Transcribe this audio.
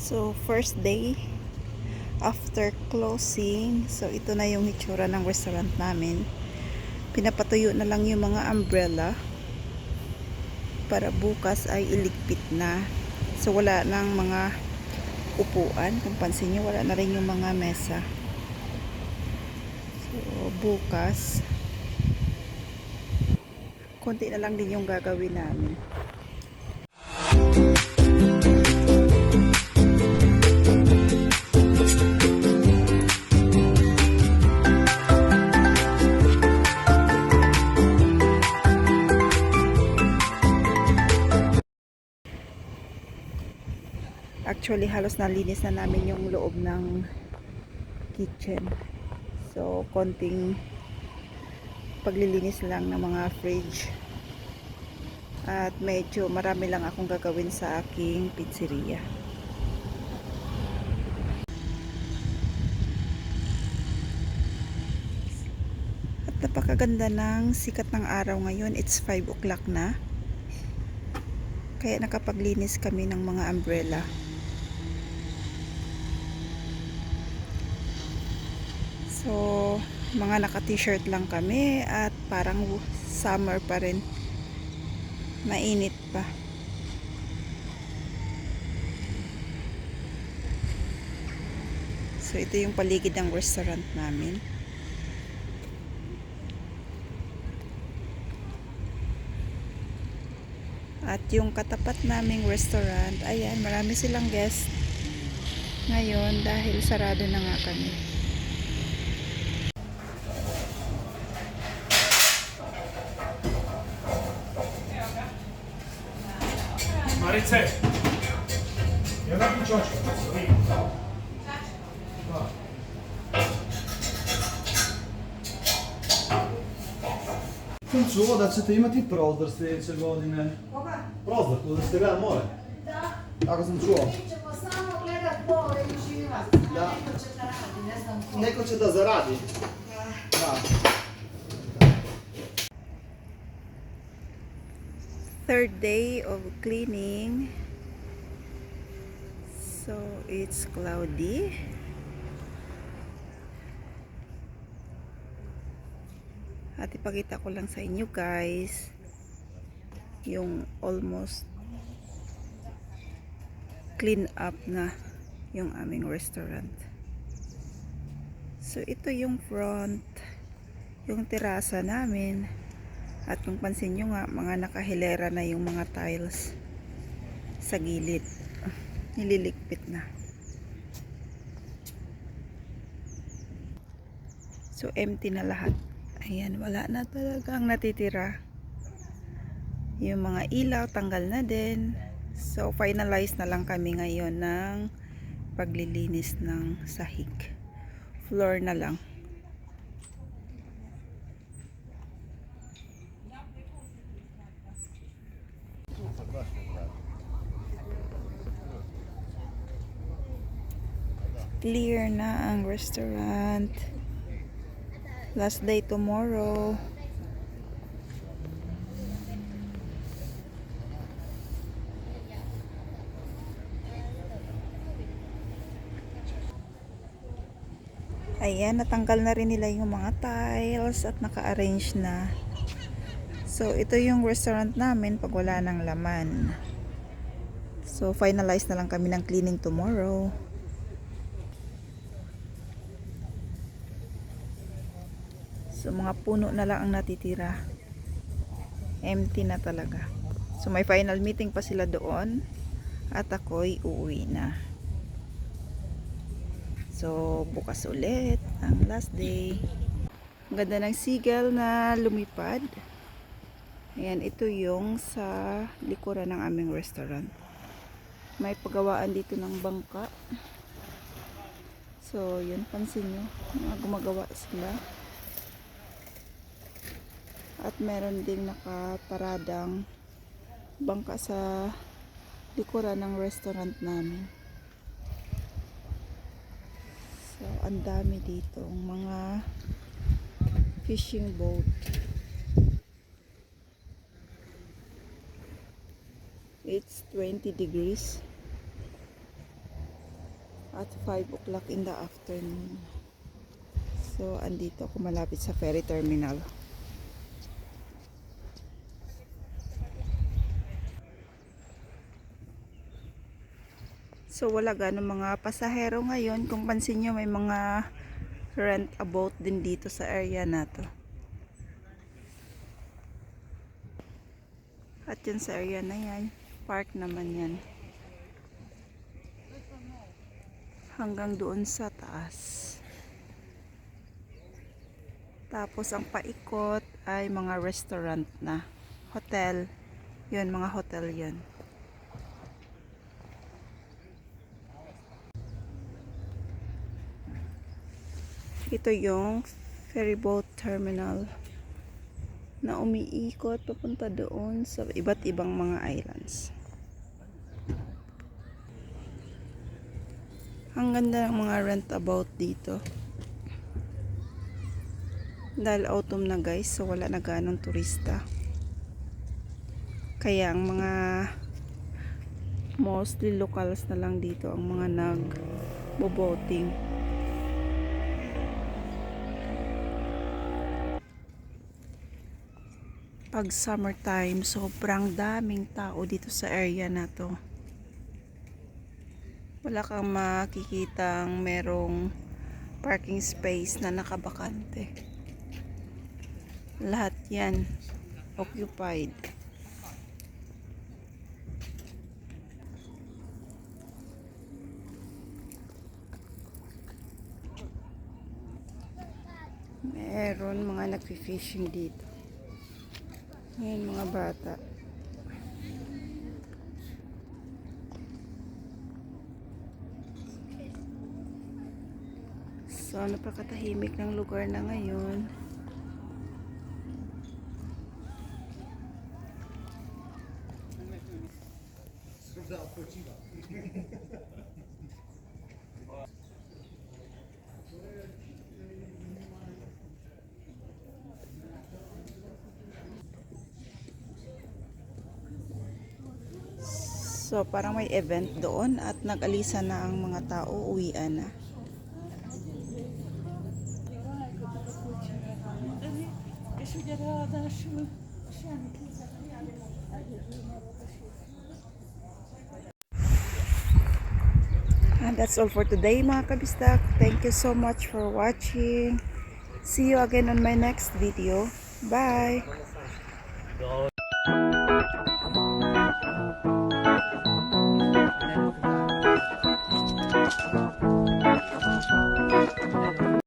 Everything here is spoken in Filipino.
So, first day after closing. So, ito na yung hitsura ng restaurant namin. Pinapatuyo na lang yung mga umbrella para bukas ay iligpit na. So, wala nang mga upuan. Kung pansin nyo, wala na rin yung mga mesa. So, bukas konti na lang din yung gagawin namin. Actually, halos nalinis na namin yung loob ng kitchen. So, konting paglilinis lang ng mga fridge. At medyo marami lang akong gagawin sa aking pizzeria. At napakaganda ng sikat ng araw ngayon. It's 5 o'clock na. Kaya nakapaglinis kami ng mga umbrella. So, mga naka-t-shirt lang kami at parang summer pa rin. Mainit pa. So, ito yung paligid ng restaurant namin. At yung katapat naming restaurant, ayan, marami silang guest ngayon dahil sarado na nga kami. Marice, ja napić ciążkę. Sunt suo da ćete imati prozor sljedeće godine. Koga? Prozor, tu da ste gleda more. Da. Tako sam čuo. Mi ćemo samo gledat more i uživat. Da. Neko će da radi, ne znam ko. Neko će da zaradi. Da. Third day of cleaning. So, it's cloudy. At ipakita ko lang sa inyo guys yung almost clean up na yung aming restaurant. So, ito yung front, yung terasa namin. At kung pansin nyo nga, mga nakahilera na yung mga tiles sa gilid. Nililigpit na. So, empty na lahat. Ayan, wala na talagang natitira. Yung mga ilaw, tanggal na din. So, finalize na lang kami ngayon ng paglilinis ng sahig. Floor na lang. Clear na ang restaurant. Last day tomorrow. Ayan, natanggal na rin nila yung mga tiles at naka-arrange na. So, ito yung restaurant namin pag wala ng laman. So, finalize na lang kami ng cleaning tomorrow. So, mga puno na lang ang natitira. Empty na talaga. So, may final meeting pa sila doon. At ako'y uuwi na. So, bukas ulit ang last day. Ang ganda ng seagull na lumipad. Ayan, ito yung sa likuran ng aming restaurant. May pagawaan dito ng bangka. So, yun, pansin nyo. Gumagawa sila. At meron ding nakaparadang bangka sa likuran ng restaurant namin. So, ang dami dito mga fishing boat. It's 20 degrees. at 5 o'clock in the afternoon. So, andito ako malapit sa ferry terminal. So, wala ganong mga pasahero ngayon. Kung pansin nyo, may mga rent a boat din dito sa area na to. At yun sa area na yan, park naman yan. Hanggang doon sa taas. Tapos ang paikot ay mga restaurant na. Hotel. Yun, mga hotel yun. Ito yung ferryboat terminal na umiikot papunta doon sa iba't ibang mga islands. Ang ganda ng mga rent-a-boat dito. Dahil autumn na guys, so wala na ganong turista. Kaya ang mga mostly locals na lang dito ang mga nag-boating. Pag summertime, sobrang daming tao dito sa area na to. Wala kang makikitang merong parking space na nakabakante. Lahat yan occupied. Meron mga nagfi-fishing dito. Ngayon mga bata. So, napakatahimik ng lugar na ngayon. So, parang may event doon at nag-alisa na ang mga tao, uwian na. And that's all for today mga kabistak. Thank you so much for watching. See you again on my next video. Bye!